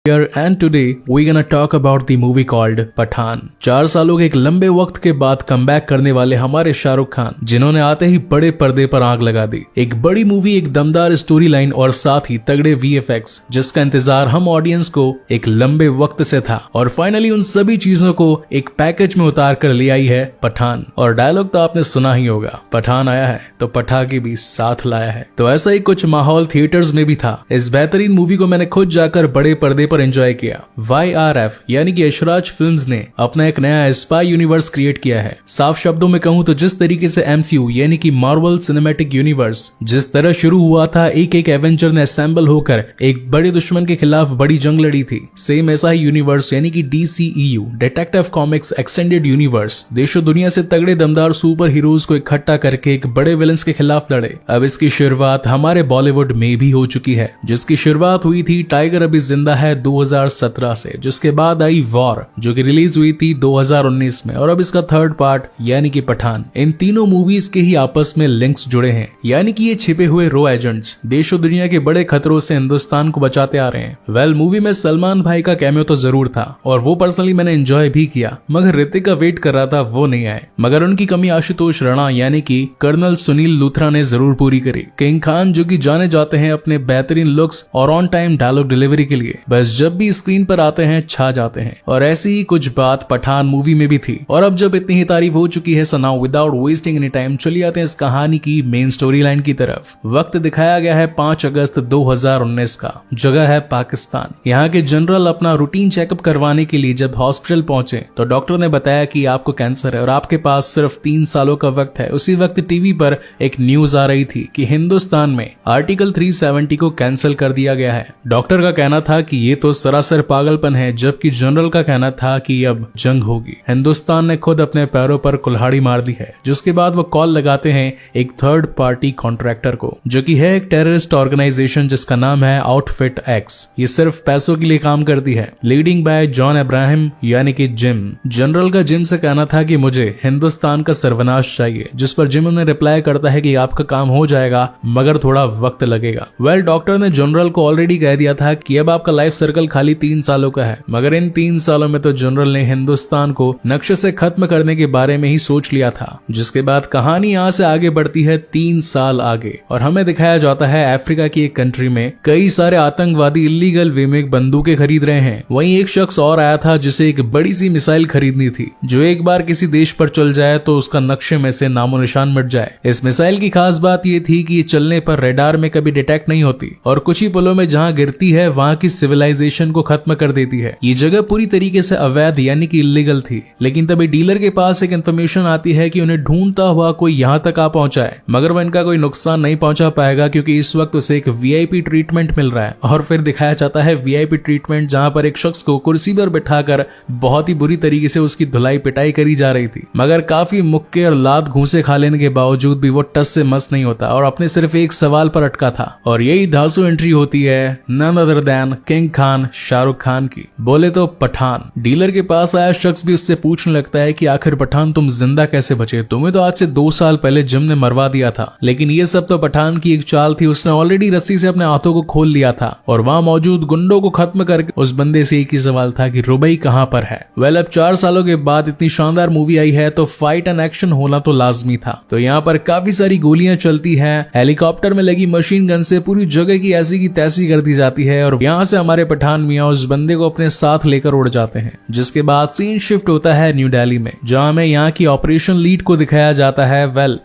Here and today we're gonna talk about the movie called Pathan. 4 सालों के एक लंबे वक्त के बाद कमबैक करने वाले हमारे शाहरुख खान, जिन्होंने आते ही बड़े पर्दे पर आग लगा दी। एक बड़ी मूवी, एक दमदार स्टोरी लाइन और साथ ही तगड़े VFX, जिसका इंतजार हम ऑडियंस को एक लंबे वक्त से था और फाइनली उन सभी चीजों को एक पैकेज में उतार कर ले आई है पठान। और डायलॉग तो आपने सुना ही होगा, पठान आया है तो पटाखे भी साथ लाया है। तो ऐसा ही कुछ माहौल थिएटर्स में भी था। इस बेहतरीन मूवी को मैंने खुद जाकर बड़े पर्दे पर एंजॉय किया। YRF यानी कि यशराज फिल्म्स ने अपना एक नया स्पाई यूनिवर्स क्रिएट किया है। साफ शब्दों में कहूं तो जिस तरीके से MCU यानी कि मार्वल सिनेमैटिक यूनिवर्स जिस तरह शुरू हुआ था, एक एक एवेंजर ने असेंबल होकर एक बड़े दुश्मन के खिलाफ बड़ी जंग लड़ी थी, सेम ऐसा ही यूनिवर्स यानी कि DCEU detective comics extended universe देशों दुनिया से तगड़े दमदार सुपर हीरोज को इकट्ठा करके एक बड़े विलन्स के खिलाफ लड़े। अब इसकी शुरुआत हमारे बॉलीवुड में भी हो चुकी है, जिसकी शुरुआत हुई थी टाइगर अभी जिंदा है 2017 से, जिसके बाद आई वॉर जो कि रिलीज हुई थी 2019 में, और अब इसका थर्ड पार्ट यानी कि पठान। इन तीनों मूवीज के ही आपस में लिंक्स जुड़े हैं, यानी कि ये छिपे हुए रो एजेंट्स देशों दुनिया के बड़े खतरों से हिंदुस्तान को बचाते आ रहे हैं। मूवी में सलमान भाई का कैमियो तो जरूर था और वो पर्सनली मैंने एंजॉय भी किया, मगर ऋतिक का वेट कर रहा था, वो नहीं आए। मगर उनकी कमी आशुतोष राणा यानी कि कर्नल सुनील लूथरा ने जरूर पूरी करी। किंग खान जो कि जाने जाते हैं अपने बेहतरीन लुक्स और ऑन टाइम डायलॉग डिलीवरी के लिए, बस जब भी स्क्रीन पर आते हैं छा जाते हैं। और ऐसी ही कुछ बात पठान मूवी में भी थी। और अब जब इतनी ही तारीफ हो चुकी है, so now without wasting any time चलिए आते हैं इस कहानी की मेन स्टोरी लाइन की तरफ। वक्त दिखाया गया है 5 अगस्त 2019 का, जगह है पाकिस्तान। यहाँ के जनरल अपना रूटीन चेकअप करवाने के लिए जब हॉस्पिटल पहुंचे तो डॉक्टर ने बताया कि आपको कैंसर है और आपके पास सिर्फ 3 सालों का वक्त है। उसी वक्त टीवी पर एक न्यूज आ रही थी कि हिंदुस्तान में आर्टिकल 370 को कैंसिल कर दिया गया है। डॉक्टर का कहना था कि ये तो सरासर पागलपन है, जबकि जनरल का कहना था कि अब जंग होगी। हिंदुस्तान ने खुद अपने पैरों पर कुल्हाड़ी मार दी है, जिसके बाद वो कॉल लगाते हैं एक थर्ड पार्टी कॉन्ट्रैक्टर को, जो कि है एक टेररिस्ट ऑर्गेनाइजेशन जिसका नाम है आउटफिट एक्स। ये सिर्फ पैसों के लिए काम करती है, लीडिंग बाय जॉन अब्राहम यानी कि जिम। जनरल का जिम से कहना था कि मुझे हिंदुस्तान का सर्वनाश चाहिए, जिस पर जिम ने रिप्लाई करता है कि आपका काम हो जाएगा मगर थोड़ा वक्त लगेगा। डॉक्टर ने जनरल को ऑलरेडी कह दिया था कि अब आपका लाइफ सर्कल खाली 3 सालों का है, मगर इन 3 सालों में तो जनरल ने हिंदुस्तान को नक्शे से खत्म करने के बारे में ही सोच लिया था। जिसके बाद कहानी यहाँ से आगे बढ़ती है 3 साल आगे और हमें दिखाया जाता है अफ्रीका की एक कंट्री में कई सारे आतंकवादी इलीगल वे में बंदूकें खरीद रहे हैं। वहीं एक शख्स और आया था जिसे एक बड़ी सी मिसाइल खरीदनी थी, जो एक बार किसी देश पर चल जाए तो उसका नक्शे में से नामो निशान मिट जाए। इस मिसाइल की खास बात ये थी कि ये चलने पर रेडार में कभी डिटेक्ट नहीं होती और कुछ ही पलों में जहाँ गिरती है वहाँ की सिविलाइजेशन को खत्म कर देती है। ये जगह पूरी तरीके से अवैध यानी कि इलीगल थी, लेकिन तभी डीलर के पास एक इन्फॉर्मेशन आती है कि उन्हें ढूंढता हुआ कोई यहाँ तक आ पहुंचा है, मगर वह इनका कोई नुकसान नहीं पहुंचा पाएगा क्योंकि इस वक्त उसे एक VIP ट्रीटमेंट मिल रहा है। और फिर दिखाया जाता है VIP ट्रीटमेंट, जहाँ पर एक शख्स को कुर्सी पर बिठाकर बहुत ही बुरी तरीके से उसकी धुलाई पिटाई करी जा रही थी, मगर काफी मुक्के और लात घूसे खा लेने के बावजूद भी वो टस से मस नहीं होता और अपने सिर्फ एक सवाल पर अटका था। और यही धांसू एंट्री होती है none other than King Khan Shahrukh Khan की, बोले तो पठान। डीलर के पास आया शख्स भी उससे पूछने लगता है कि आखिर पठान तुम जिंदा कैसे बचे, तुम्हें तो आज से 2 साल पहले जिम ने मरवा दिया था। लेकिन ये सब तो पठान की एक चाल थी, उसने ऑलरेडी रस्सी से अपने हाथों को खोल लिया था और वहां मौजूद गुंडों को खत्म करके उस बंदे से एक ही सवाल था कि रुबई कहां पर है। अब 4 सालों के बाद इतनी शानदार मूवी आई है तो फाइट एंड एक्शन होना तो लाजमी था। तो यहाँ पर काफी सारी गोलियां चलती है, हेलीकॉप्टर में लगी मशीन गन से पूरी जगह की ऐसी की तैसी कर दी जाती है और यहाँ से हमारे पठान मियाँ उस बंदे को अपने साथ लेकर उड़ जाते हैं। जिसके बाद सीन शिफ्ट होता है न्यू दिल्ली में, जहाँ हमें यहाँ की ऑपरेशन लीड को दिखाया जाता है।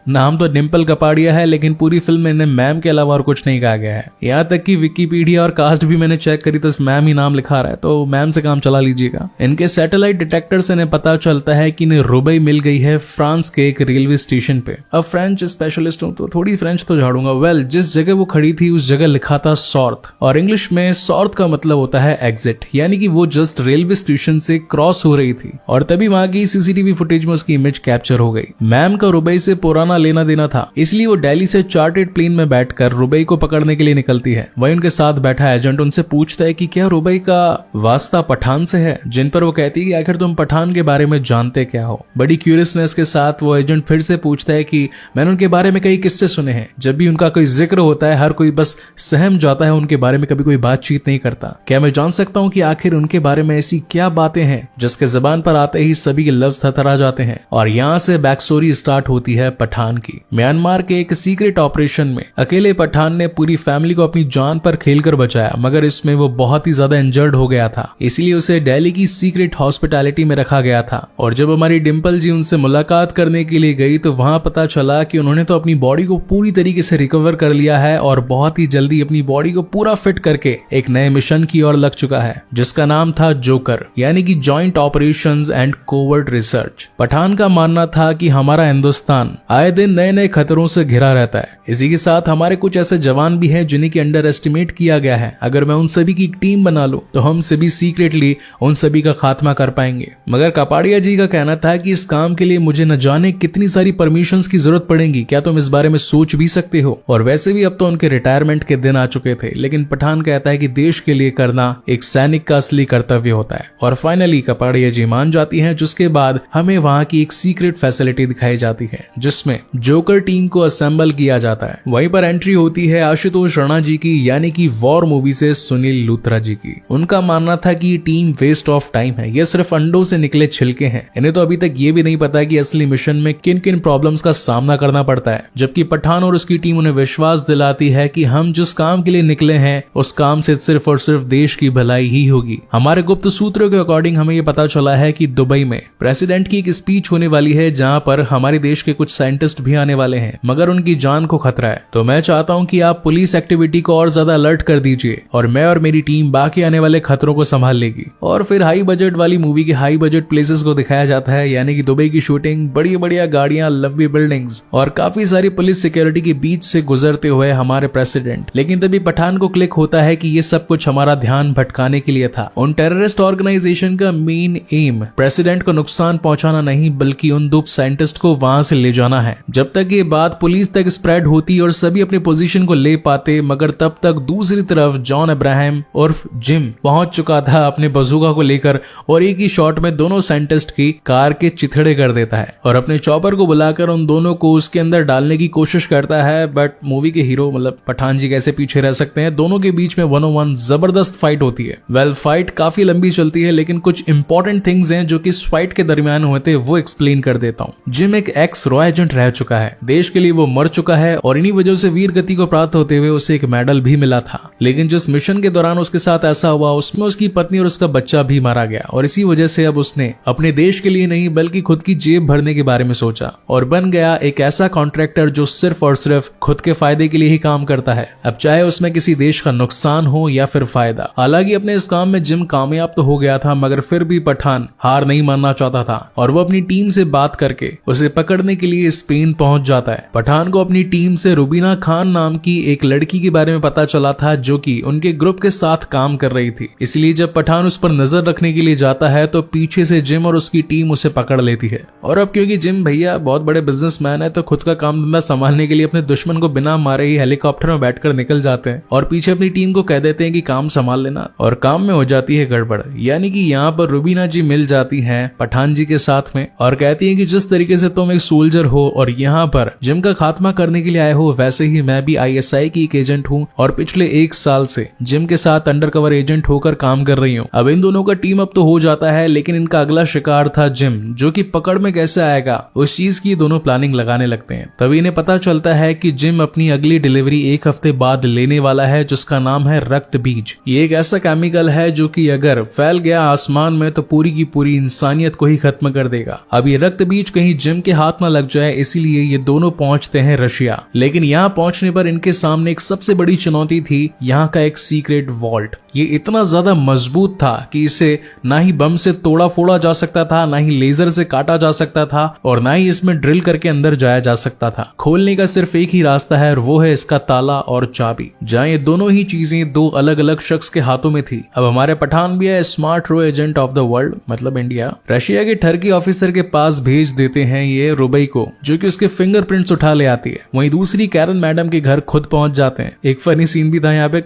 नाम तो डिम्पल कपाड़िया है, लेकिन पूरी फिल्म में इन्हें मैम के अलावा और कुछ नहीं कहा गया है। यहाँ तक कि विकिपीडिया और कास्ट भी मैंने चेक करी तो मैम ही नाम लिखा रहा है, तो मैम से काम चला लीजिएगा। इनके सैटेलाइट डिटेक्टर से इन्हें पता चलता है कि इन्हें रुबई मिल गई है फ्रांस के एक रेलवे स्टेशन पे। अब फ्रेंच स्पेशलिस्ट हूँ तो थोड़ी फ्रेंच तो झाड़ूंगा। जिस जगह वो खड़ी थी उस जगह लिखा था सॉर्थ, और इंग्लिश में सॉर्थ का मतलब होता है एग्जिट, यानी कि वो जस्ट रेलवे स्टेशन से क्रॉस हो रही थी और तभी वहां की CCTV फुटेज में उसकी इमेज कैप्चर हो गई। मैम का रुबई से पुराना लेना देना था, इसलिए वो दिल्ली से चार्टर्ड प्लेन में बैठकर रुबई को पकड़ने के लिए निकलती है। वहीं उनके साथ बैठा एजेंट उनसे पूछता है कि क्या रुबई का वास्ता पठान से है, जिन पर वो कहती है कि आखिर तुम पठान के बारे में जानते क्या हो। बड़ी क्यूरियसनेस के साथ वो एजेंट फिर से पूछता है कि मैंने उनके बारे में कई किस्से सुने हैं, जब भी उनका कोई जिक्र होता है हर कोई बस सहम जाता है, उनके बारे में कभी कोई बातचीत नहीं करता। क्या मैं जान सकता हूँ कि आखिर उनके बारे में ऐसी क्या बातें हैं जिसके जबान पर आते ही सभी के लफ्ज थरथरा जाते हैं। और यहाँ से बैक स्टोरी स्टार्ट होती है पठान की। म्यांमार के एक सीक्रेट ऑपरेशन में अकेले पठान ने पूरी फैमिली को अपनी जान पर खेलकर बचाया, मगर इसमें वो बहुत ही ज्यादा इंजर्ड हो गया था, इसलिए उसे दिल्ली की सीक्रेट हॉस्पिटैलिटी में रखा गया था। और जब हमारी डिम्पल जी उनसे मुलाकात करने के लिए गई तो वहां पता चला कि उन्होंने तो अपनी बॉडी को पूरी तरीके से रिकवर कर लिया है और बहुत ही जल्दी अपनी बॉडी को पूरा फिट करके एक नए मिशन की ओर लग चुका है, जिसका नाम था जोकर, यानी कि joint operations and covert research. Pathaan का मानना था कि हमारा हिंदुस्तान आए दिन नए नए खतरों से घिरा रहता है। इसी के साथ हमारे कुछ ऐसे जवान भी हैं जिन्हें की अंडर एस्टिमेट किया गया है। अगर मैं उन सभी की एक टीम बना लूं तो हम सभी सीक्रेटली उन सभी का खात्मा कर पाएंगे। मगर कपाड़िया जी का कहना था कि इस काम के लिए मुझे न जाने कितनी सारी परमिशंस की जरूरत पड़ेगी, क्या तुम इस बारे में सोच भी सकते हो। और वैसे भी अब तो उनके रिटायरमेंट के दिन आ चुके थे, लेकिन पठान कहता है कि देश के लिए करना एक सैनिक का असली कर्तव्य होता है। और फाइनली कपाड़िया जी मान जाती हैं, जिसके बाद हमें वहां की एक सीक्रेट फैसिलिटी दिखाई जाती है जिसमें जोकर टीम को असेंबल किया जाता है। वहीं पर एंट्री होती है आशुतोष राणा जी की, यानी कि वॉर मूवी से सुनील लूथरा जी की। उनका मानना था कि टीम वेस्ट ऑफ टाइम है, ये सिर्फ अंडों से निकले छिलके हैं, इन्हें तो अभी तक ये भी नहीं पता कि असली मिशन में किन किन प्रॉब्लम्स का सामना करना पड़ता है। जबकि पठान और उसकी टीम उन्हें विश्वास दिलाती है कि हम जिस काम के लिए निकले हैं उस काम से सिर्फ और सिर्फ देश की भलाई ही होगी। हमारे गुप्त सूत्रों के अकॉर्डिंग हमें ये पता चला है कि दुबई में प्रेसिडेंट की एक स्पीच होने वाली है जहां पर हमारे देश के कुछ साइंटिस्ट भी आने वाले हैं, मगर उनकी जान को खतरा है। तो मैं चाहता हूं कि आप पुलिस एक्टिविटी को और ज्यादा अलर्ट कर दीजिए और मैं और मेरी टीम बाकी आने वाले खतरों को संभाल लेगी। और फिर हाई बजट वाली मूवी के हाई बजट प्लेसेस को दिखाया जाता है, यानी कि दुबई की शूटिंग, बड़ी बढ़िया गाड़ियां, लंबी बिल्डिंग्स और काफी सारी पुलिस सिक्योरिटी के बीच से गुजरते हुए हमारे प्रेसिडेंट। लेकिन तभी पठान को क्लिक होता है कि ये सब कुछ हमारा ध्यान भटकाने के लिए था। उन टेररिस्ट ऑर्गेनाइजेशन का मेन एम प्रेसिडेंट को नुकसान पहुंचाना नहीं, बल्कि उन दो साइंटिस्ट को वहां से ले जाना है। जब तक ये बात पुलिस तक स्प्रेड होती और सभी अपनी पोजीशन को ले पाते, मगर तब तक दूसरी तरफ जॉन अब्राहम उर्फ जिम पहुंच चुका था अपने बजूका को लेकर और एक ही शॉट में दोनों साइंटिस्ट की कार के चिथड़े कर देता है और अपने चॉपर को बुलाकर उन दोनों को उसके अंदर डालने की कोशिश करता है। बट मूवी के हीरो मतलब पठान जी कैसे पीछे रह सकते हैं। दोनों के बीच में 1-on-1 जबरदस्त फाइट होती है। वेल फाइट काफी लंबी चलती है, लेकिन कुछ इंपॉर्टेंट थिंग्स हैं जो कि इस फाइट के दरमियान होते वो एक्सप्लेन कर देता हूँ। जिम एक एक्स रॉ एजेंट रह चुका है, देश के लिए वो मर चुका है और इन्हीं वजह से वीर गति को प्राप्त होते हुए उसे एक मेडल भी मिला था। लेकिन जिस मिशन के दौरान उसके साथ ऐसा हुआ उसमें उसकी पत्नी और उसका बच्चा भी मारा गया और इसी वजह से अब उसने अपने देश के लिए नहीं बल्कि खुद की जेब भरने के बारे में सोचा और बन गया एक ऐसा कॉन्ट्रैक्टर जो सिर्फ और सिर्फ खुद के फायदे के लिए ही काम करता है, अब चाहे उसमें किसी देश का नुकसान हो या फिर फायदा। हालांकि अपने इस काम में जिम कामयाब तो हो गया था, मगर फिर भी पठान हार नहीं मानना चाहता था और वो अपनी टीम से बात करके उसे पकड़ने के लिए स्पेन पहुंच जाता है। पठान को अपनी टीम से रुबीना खान नाम की एक लड़की के बारे में पता चला था जो कि उनके ग्रुप के साथ काम कर रही थी, इसलिए जब पठान उस पर नजर रखने के लिए जाता है तो पीछे से जिम और उसकी टीम उसे पकड़ लेती है। और अब क्योंकि जिम भैया बहुत बड़े बिजनेसमैन है तो खुद का काम धंधा संभालने के लिए अपने दुश्मन को बिना मारे ही हेलीकॉप्टर में बैठकर निकल जाते हैं और पीछे अपनी टीम को कह देते हैं कि काम संभाल लेना, और काम में हो जाती है गड़बड़। यानी कि यहाँ पर रुबीना जी मिल जाती हैं पठान जी के साथ में और कहती हैं कि जिस तरीके से तुम एक सोल्जर हो और यहाँ पर जिम का खात्मा करने के लिए आए हो, वैसे ही मैं भी ISI की एक एजेंट हूँ और पिछले 1 साल से जिम के साथ अंडरकवर एजेंट होकर काम कर रही हूँ। अब इन दोनों का टीम अप तो हो जाता है, लेकिन इनका अगला शिकार था जिम, जो कि पकड़ में कैसे आएगा उस चीज की दोनों प्लानिंग लगाने लगते हैं। तभी इन्हें पता चलता है कि जिम अपनी अगली डिलीवरी 1 हफ्ते बाद लेने वाला है, जिसका नाम है रक्त बीज। ये एक ऐसा केमिकल है जो कि अगर फैल गया आसमान में तो पूरी की पूरी इंसानियत को ही खत्म कर देगा। अब ये रक्त बीज कहीं जिम के हाथ न लग जाए, इसीलिए ये दोनों पहुंचते हैं रशिया। लेकिन यहाँ पहुंचने पर इनके सामने एक सबसे बड़ी चुनौती थी, यहाँ का एक सीक्रेट वॉल्ट। ये इतना ज्यादा मजबूत था कि इसे ना ही बम से तोड़ा फोड़ा जा सकता था, ना ही लेजर से काटा जा सकता था और ना ही इसमें ड्रिल करके अंदर जाया जा सकता था। खोलने का सिर्फ एक ही रास्ता है और वो है इसका ताला और चाबी। जहाँ ये दोनों ही चीजें 2 अलग अलग शख्स के हाथों में थी। अब हमारे पठान भी है स्मार्ट रो एजेंट ऑफ द वर्ल्ड मतलब इंडिया, रशिया के टर्की ऑफिसर के पास भेज देते हैं ये रुबई को, जो कि उसके फिंगरप्रिंट्स उठा ले आती है। वहीं दूसरी कैरन मैडम के घर खुद पहुंच जाते हैं। एक फनी सीन भी था यहाँ पे,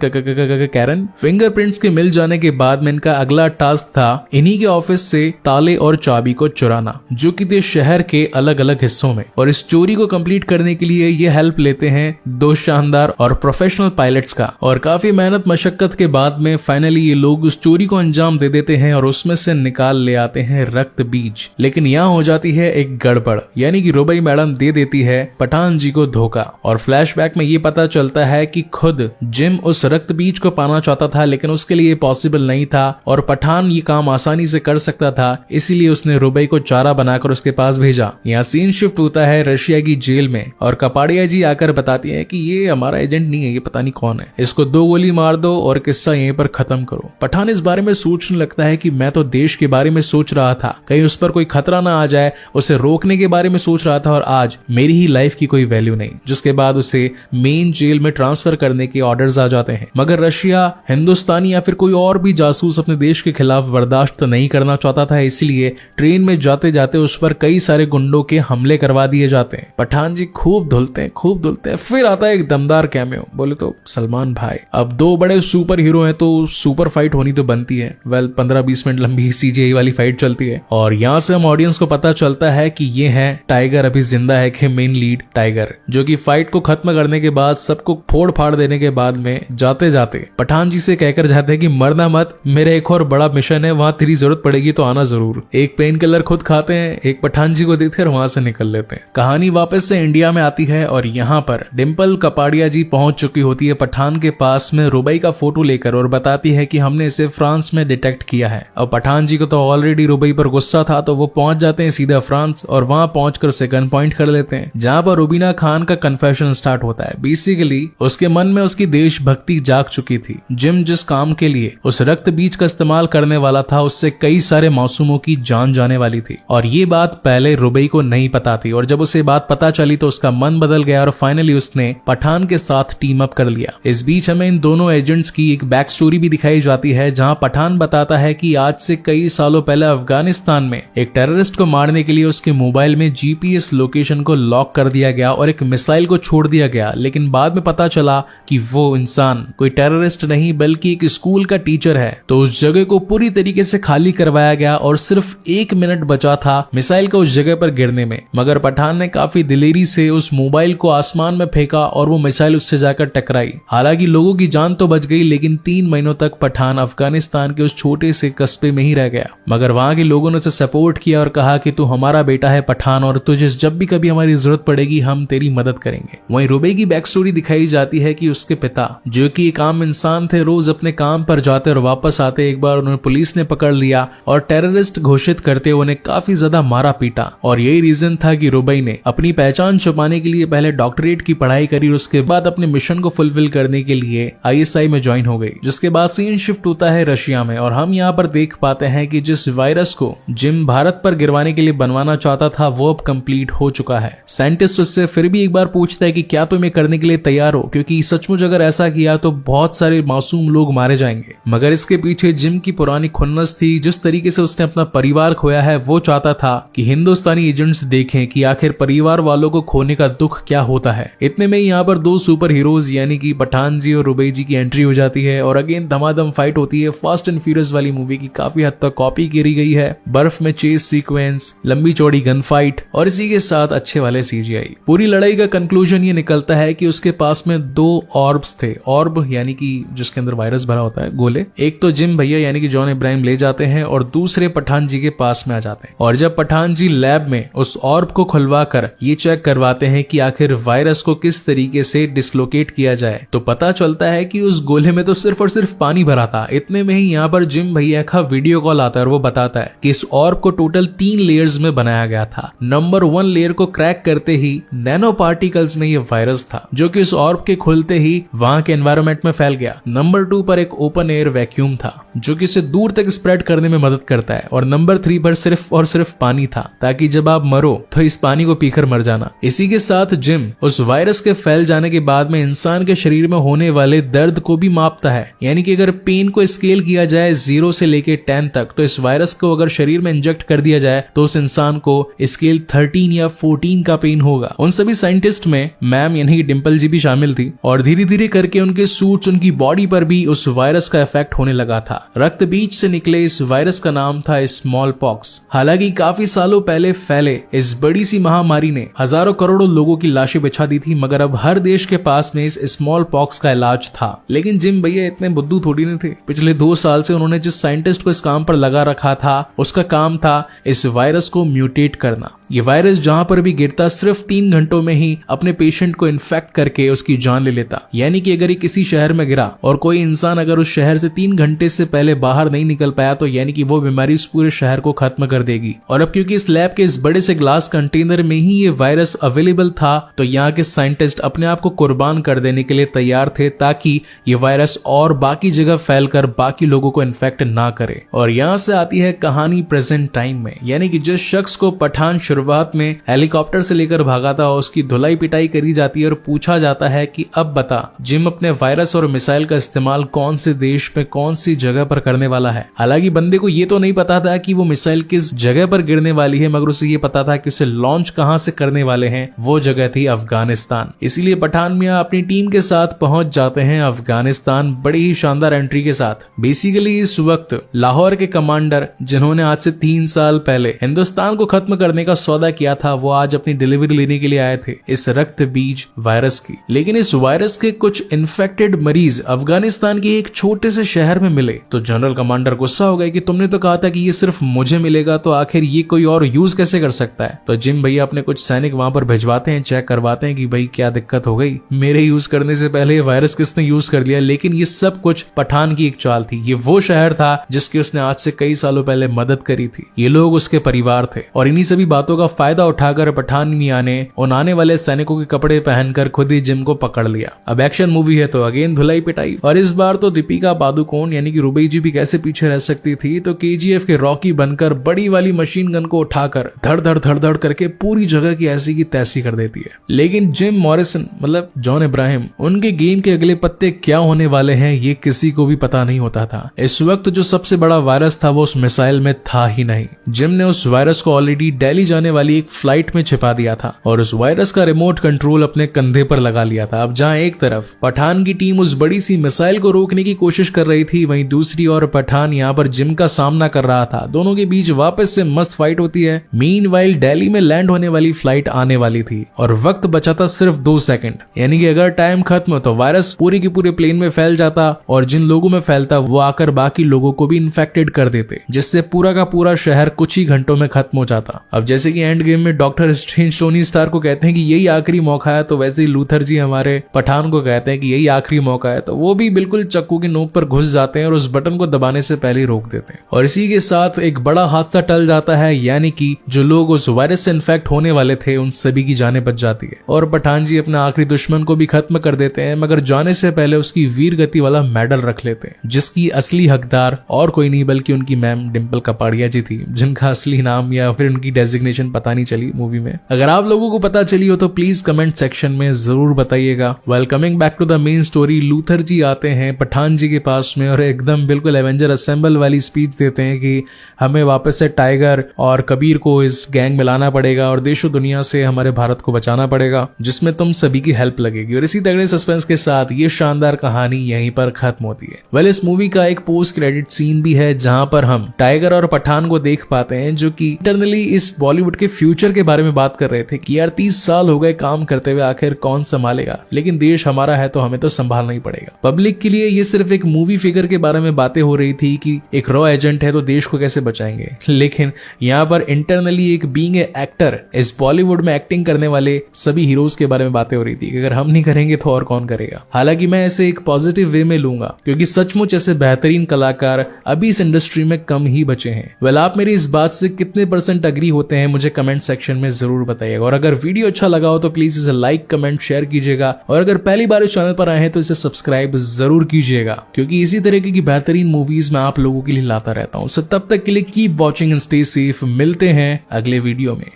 कैरन। फिंगरप्रिंट्स के मिल जाने के बाद में इनका अगला टास्क था इन्हीं के ऑफिस से ताले और चाबी को चुराना, जो कि थे शहर के अलग अलग हिस्सों में। और इस चोरी को कंप्लीट करने के लिए ये हेल्प लेते हैं दो शानदार और प्रोफेशनल पायलट्स का। और काफी मेहनत मशक्कत के बाद में फाइनली ये लोग उस चोरी को अंजाम दे देते हैं और उसमें से निकाल ले आते हैं रक्त बीज। लेकिन यहाँ हो जाती है एक गड़बड़, यानी कि रुबई मैडम दे देती है पठान जी को धोखा। और फ्लैशबैक में ये पता चलता है कि खुद जिम उस रक्त बीज को पाना चाहता था, लेकिन उसके लिए पॉसिबल नहीं था और पठान ये काम आसानी से कर सकता था, इसीलिए उसने रुबई को चारा बनाकर उसके पास भेजा। यहाँ सीन शिफ्ट होता है रशिया की जेल में और कपाड़िया जी आकर बताती है कि ये हमारा एजेंट नहीं है, ये पता नहीं कौन है, इसको 2 गोली मार दो और किस्सा यहीं पर खत्म करो। पठान इस बारे में सोचने लगता है कि मैं तो देश के बारे में सोच रहा था, कहीं उस पर कोई खतरा ना आ जाए, उसे रोकने के बारे में सोच रहा था और आज मेरी ही लाइफ की कोई वैल्यू नहीं। जिसके बाद उसे मेन जेल में ट्रांसफर करने के ऑर्डर्स आ जाते हैं। मगर रशिया हिंदुस्तानी या फिर कोई और भी जासूस अपने देश के खिलाफ बर्दाश्त नहीं करना चाहता था, इसलिए ट्रेन में जाते जाते उस पर कई सारे गुंडों के हमले करवा दिए जाते हैं। पठान जी खूब धुलते हैं। फिर आता है एक दमदार कैमियो, बोले तो सलमान भाई। अब 2 बड़े सुपर हीरो हैं तो सुपर फाइट होनी तो बनती है। 15-20 मिनट लंबी CGI वाली फाइट चलती है और यहाँ से हम ऑडियंस को पता चलता है कि ये है टाइगर अभी जिंदा है कि मेन लीड टाइगर, जो कि फाइट को खत्म करने के बाद सबको फोड़ फाड़ देने के बाद में जाते जाते पठान जी से कहकर जाते हैं कि मरना मत, मेरा एक और बड़ा मिशन है, वहां तेरी जरूरत पड़ेगी तो आना जरूर। एक पेन किलर खुद खाते हैं, एक पठान जी को देकर वहां से निकल लेते हैं। कहानी वापस से इंडिया में आती है और यहाँ पर डिम्पल कपाड़िया जी पहुंच चुकी होती है पठान के पास में रुबई का फोटो लेकर और बताती है कि हमने इसे फ्रांस में डिटेक्ट किया है। अब पठान जी को तो ऑलरेडी रुबई पर गुस्सा था, तो वो पहुंच जाते हैं सीधा फ्रांस और वहां पहुंचकर उसे गन पॉइंट कर लेते हैं, जहां पर रुबीना खान का कन्फेशन स्टार्ट होता है। बेसिकली उसके मन में उसकी देशभक्ति जाग चुकी थी। जिम जिस काम के लिए उस रक्त बीज का इस्तेमाल करने वाला था, उससे कई सारे मासूमों की जान जाने वाली थी और ये बात पहले रुबई को नहीं पता थी। और जब उसे बात पता चली तो उसका मन बदल गया और फाइनली उसने पठान के साथ टीम अप कर लिया। इस बीच हमें इन दोनों एजेंट्स की एक बैक स्टोरी भी दिखाई जाती है, जहां पठान बताता है कि आज से कई सालों पहले अफगानिस्तान में एक टेररिस्ट को मारने के लिए उसके मोबाइल में GPS लोकेशन को लॉक कर दिया गया और एक मिसाइल को छोड़ दिया गया। लेकिन बाद में पता चला कि वो इंसान कोई टेररिस्ट नहीं बल्कि एक स्कूल का टीचर है। तो उस जगह को पूरी तरीके से खाली करवाया गया और सिर्फ 1 मिनट बचा था मिसाइल को उस जगह पर गिरने में। मगर पठान ने काफी दिलेरी से उस मोबाइल को आसमान में फेंका और वो मिसाइल उससे जाकर टकराई। हालांकि लोगों की जान तो बच गई, लेकिन 3 महीनों तक पठान अफगानिस्तान के उस छोटे से कस्बे में ही रह गया। मगर वहां के लोगों ने उसे सपोर्ट किया और कहा कि तू हमारा बेटा है पठान और तुझे जब भी कभी हमारी जरूरत पड़ेगी हम तेरी मदद करेंगे। वहीं रुबई की बैक स्टोरी दिखाई जाती है कि उसके पिता, जो कि एक आम इंसान थे, रोज अपने काम पर जाते और वापस आते एक बार उन्हें पुलिस ने पकड़ लिया और टेररिस्ट घोषित करते उन्हें काफी ज्यादा मारा पीटा। और यही रीजन था कि रुबई ने अपनी पहचान छुपाने के लिए पहले डॉक्टरेट की पढ़ाई करी और उसके बाद अपने मिशन को फुलफिल करने के लिए ISI में ज्वाइन हो गई। जिसके बाद सीन शिफ्ट होता है रशिया में और हम यहाँ पर देख पाते हैं कि जिस वायरस को जिम भारत पर गिरवाने के लिए बनवाना चाहता था वो अब कंप्लीट हो चुका है। साइंटिस्ट उससे फिर भी एक बार पूछता है कि क्या तुम ये करने के लिए तैयार हो, क्योंकि सचमुच अगर ऐसा किया तो बहुत सारे मासूम लोग मारे जाएंगे। मगर इसके पीछे जिम की पुरानी खुन्नस थी। जिस तरीके से उसने अपना परिवार खोया है वो चाहता था कि हिंदुस्तानी एजेंट्स देखें कि आखिर परिवार वालों को खोने का दुख क्या होता है। इतने में यहाँ पर 2 सुपर हीरोज यानी कि पठान जी और रुबई जी की एंट्री हो जाती है और अगेन धमाधम फाइट होती है। फास्ट एंड फ्यूरियस वाली मूवी की काफी हद तक कॉपी करी गई है। बर्फ में चेस सीक्वेंस, लंबी चौड़ी गन फाइट और इसी के साथ अच्छे वाले CGI। पूरी लड़ाई का कंक्लूजन ये निकलता है कि उसके पास में 2 ऑर्ब्स थे। ऑर्ब यानी कि जिसके अंदर वायरस भरा होता है, गोले। एक तो जिम भैया यानी कि जॉन इब्राहिम ले जाते हैं और दूसरे पठान जी के पास में आ जाते हैं। और जब पठान जी लैब में उस ऑर्ब को खुलवा कर ये चेक करवाते हैं कि आखिर वायरस को किस तरीके से डिसलोकेट किया जाए, तो पता चलता है कि उस गोले में तो सिर्फ और सिर्फ पानी भरा था। इतने में ही यहाँ पर जिम भैया का वीडियो कॉल आता है और वो बताता है कि इस ऑर्ब को टोटल 3 लेयर्स में बनाया गया था। नंबर 1 लेयर को क्रैक करते ही नैनो पार्टिकल्स में ये वायरस था, जो कि इस ऑर्ब के खुलते ही वहां के एनवायरनमेंट में फैल गया। नंबर 2 पर एक ओपन एयर वैक्यूम था जो कि इसे दूर तक स्प्रेड करने में मदद करता है, और नंबर 3 पर सिर्फ और सिर्फ पानी था, ताकि जब आप मरो तो इस पानी को पीकर मर जाना। इसी के साथ जिम उस वायरस के फैल जाने के बाद में इंसान के शरीर में होने वाले दर्द को भी मापता है, यानी कि अगर पेन को स्केल किया जाए 0 से लेके 10 तक, तो इस वायरस को अगर शरीर में इंजेक्ट कर दिया जाए तो उस इंसान को स्केल 13 या 14 का पेन होगा। उन सभी साइंटिस्ट में मैम यानी कि डिंपल जी भी शामिल थी, और धीरे धीरे करके उनके सूट्स, उनकी बॉडी पर भी उस वायरस का इफेक्ट होने लगा था। रक्त बीज से निकले इस वायरस का नाम था स्मॉल पॉक्स। हालांकि काफी सालों पहले फैले इस बड़ी सी महामारी ने हजारों करोड़ों लोगों की लाशें बिछा दी थी, मगर अब हर देश के पास में इस स्मॉल पॉक्स का इलाज था। लेकिन जिम भैया इतने बुद्धू थोड़ी नहीं थे। पिछले 2 साल से उन्होंने जिस साइंटिस्ट को इस काम पर लगा रखा था, उसका काम था इस वायरस को म्यूटेट करना। ये वायरस जहां पर भी गिरता सिर्फ 3 घंटों में ही अपने पेशेंट को इन्फेक्ट करके उसकी जान ले लेता। यानी कि अगर ये किसी शहर में गिरा और कोई इंसान अगर उस शहर से 3 घंटे से पहले बाहर नहीं निकल पाया, तो यानी कि वो बीमारी उस पूरे शहर को खत्म कर देगी। और अब क्योंकि इस लैब के इस बड़े से ग्लास कंटेनर में ही ये वायरस अवेलेबल था, तो यहाँ के साइंटिस्ट अपने आप को कुर्बान कर देने के लिए तैयार थे, ताकि ये वायरस और बाकी जगह फैलकर बाकी लोगों को इन्फेक्ट ना करे। और यहाँ से आती है कहानी प्रेजेंट टाइम में, यानी कि जिस शख्स को पठान शुरुआत में हेलीकॉप्टर से लेकर भागा था, उसकी धुलाई पिटाई करी जाती है और पूछा जाता है कि अब बता जिम अपने वायरस और मिसाइल का इस्तेमाल कौन से देश में कौन सी जगह पर करने वाला है। हालांकि बंदे को ये तो नहीं पता था कि वो मिसाइल किस जगह पर गिरने वाली है, मगर उसे ये पता था कि उसे लॉन्च कहां से करने वाले हैं। वो जगह थी अफगानिस्तान। इसीलिए पठान मियां अपनी टीम के साथ पहुंच जाते हैं अफगानिस्तान, बड़ी ही शानदार एंट्री के साथ। बेसिकली इस वक्त लाहौर के कमांडर, जिन्होंने आज से 3 साल पहले हिंदुस्तान को खत्म करने का सौदा किया था, वो आज अपनी डिलीवरी लेने के लिए आए थे इस रक्त बीज वायरस की। लेकिन इस वायरस के कुछ इन्फेक्टेड मरीज अफगानिस्तान के एक छोटे से शहर में मिले, तो जनरल कमांडर गुस्सा हो गए कि तुमने तो कहा था कि ये सिर्फ मुझे मिलेगा, तो आखिर ये कोई और यूज कैसे कर सकता है। तो जिम भैया अपने कुछ सैनिक वहां पर भिजवाते हैं, चेक करवाते हैं कि भाई क्या दिक्कत हो गई, मेरे यूज करने से पहले ये वायरस किसने यूज कर लिया। लेकिन ये सब कुछ पठान की एक चाल थी। ये वो शहर था जिसकी उसने आज से कई सालों पहले मदद करी थी। ये लोग उसके परिवार थे, और इन्हीं सभी बातों का फायदा उठाकर पठान मियां ने उन आने वाले सैनिकों के कपड़े पहनकर खुद ही जिम को पकड़ लिया। अब एक्शन मूवी है तो अगेन धुलाई पिटाई, और इस बार तो दीपिका पादुकोण यानी कि रुबई जी भी कैसे पीछे रह सकती थी, तो केजीएफ के रॉकी बनकर बड़ी वाली मशीन गन को उठाकर धड़ धड़ करके पूरी जगह की ऐसी की तैसी कर देती है। लेकिन जिम मॉरिसन मतलब जॉन इब्राहिम, उनके गेम के अगले पत्ते क्या होने वाले हैं ये किसी को भी पता नहीं होता था। इस वक्त जो सबसे बड़ा वायरस था वो उस मिसाइल में था ही नहीं। जिम ने उस वायरस को ऑलरेडी दिल्ली जाने वाली एक फ्लाइट में छिपा दिया था, और उस वायरस का रिमोट कंट्रोल अपने कंधे पर लगा लिया था। अब जहां एक तरफ पठान की टीम उस बड़ी सी मिसाइल को रोकने की कोशिश कर रही थी, वहीं दूसरी ओर पठान यहाँ पर जिम का सामना कर रहा था। दोनों के बीच वापस से मस्त फाइट होती है। मीनवाइल दिल्ली में लैंड होने वाली फ्लाइट आने वाली थी, और वक्त बचा था सिर्फ 2 सेकंड, यानी कि अगर टाइम खत्म तो वायरस पूरे के पूरे प्लेन में फैल जाता, और जिन लोगों में फैलता वो आकर बाकी लोगों को भी इन्फेक्टेड कर देते, जिससे पूरा का पूरा शहर कुछ ही घंटों में खत्म हो जाता। अब जैसे कि एंड गेम में डॉक्टर स्ट्रेंज टोनी स्टार को कहते हैं कि यही आखिरी मौका है, तो वैसे ही लूथर जी हमारे पठान को कहते हैं कि यही आखिरी मौका है, तो वो भी बिल्कुल चक्कू की नोक पर घुस जाते हैं और उस बटन को दबाने से पहले ही रोक देते हैं। और इसी के साथ एक बड़ा हादसा टल जाता है, यानी कि जो लोग उस वायरस से इन्फेक्ट होने वाले थे उन सभी की जानें बच जाती है, और पठान जी अपने आखिरी दुश्मन को भी खत्म कर देते हैं, मगर जाने से पहले उसकी वीर गति वाला मेडल रख लेते हैं, जिसकी असली हकदार और कोई नहीं बल्कि उनकी मैम डिंपल कपाड़िया जी थी, जिनका असली नाम या फिर उनकी डेजिग्नेशन पता नहीं चली मूवी में। अगर आप लोगों को पता चली हो तो प्लीज कमेंट सेक्शन में जरूर बताइएगा। Well coming back to the main story, Luther ji आते हैं पठान जी के पास में और एकदम बिल्कुल एवेंजर असेंबल वाली स्पीच देते हैं कि हमें वापस से टाइगर और कबीर को इस गैंग में लाना पड़ेगा और देशों दुनिया से हमारे भारत को बचाना पड़ेगा, जिसमें तुम सभी की हेल्प लगेगी। और इसी तगड़े सस्पेंस के साथ ये शानदार कहानी यहीं पर खत्म होती है। वेल इस मूवी का एक पोस्ट क्रेडिट सीन भी है जहां पर हम टाइगर और पठान को देख पाते हैं, जो कि इंटरनली इस बॉलीवुड के फ्यूचर के बारे में बात कर रहे थे कि यार 30 साल हो गए काम करते हुए, आखिर कौन संभालेगा, लेकिन देश हमारा है तो हमें तो संभालना ही पड़ेगा। पब्लिक के लिए ये सिर्फ एक मूवी फिगर के बारे में बातें हो रही थी कि एक रॉ एजेंट है तो देश को कैसे बचाएंगे, लेकिन यहाँ पर इंटरनली एक बीइंग ए एक्टर, इस बॉलीवुड में एक्टिंग करने वाले सभी हीरोज के बारे में बातें हो रही थी कि अगर हम नहीं करेंगे तो और कौन करेगा। हालांकि मैं इसे एक पॉजिटिव वे में लूंगा, क्योंकि सचमुच ऐसे बेहतरीन कलाकार अभी इस इंडस्ट्री में कम ही बचे हैं। वेल आप मेरी इस बात से कितने % अग्री होते हैं मुझे मुझे कमेंट सेक्शन में जरूर बताइएगा। और अगर वीडियो अच्छा लगा हो तो प्लीज इसे लाइक, कमेंट, शेयर कीजिएगा। और अगर पहली बार इस चैनल पर आए हैं तो इसे सब्सक्राइब जरूर कीजिएगा, क्योंकि इसी तरीके की बेहतरीन मूवीज मैं आप लोगों के लिए लाता रहता हूँ। तब तक के लिए keep watching and stay safe. मिलते हैं अगले वीडियो में।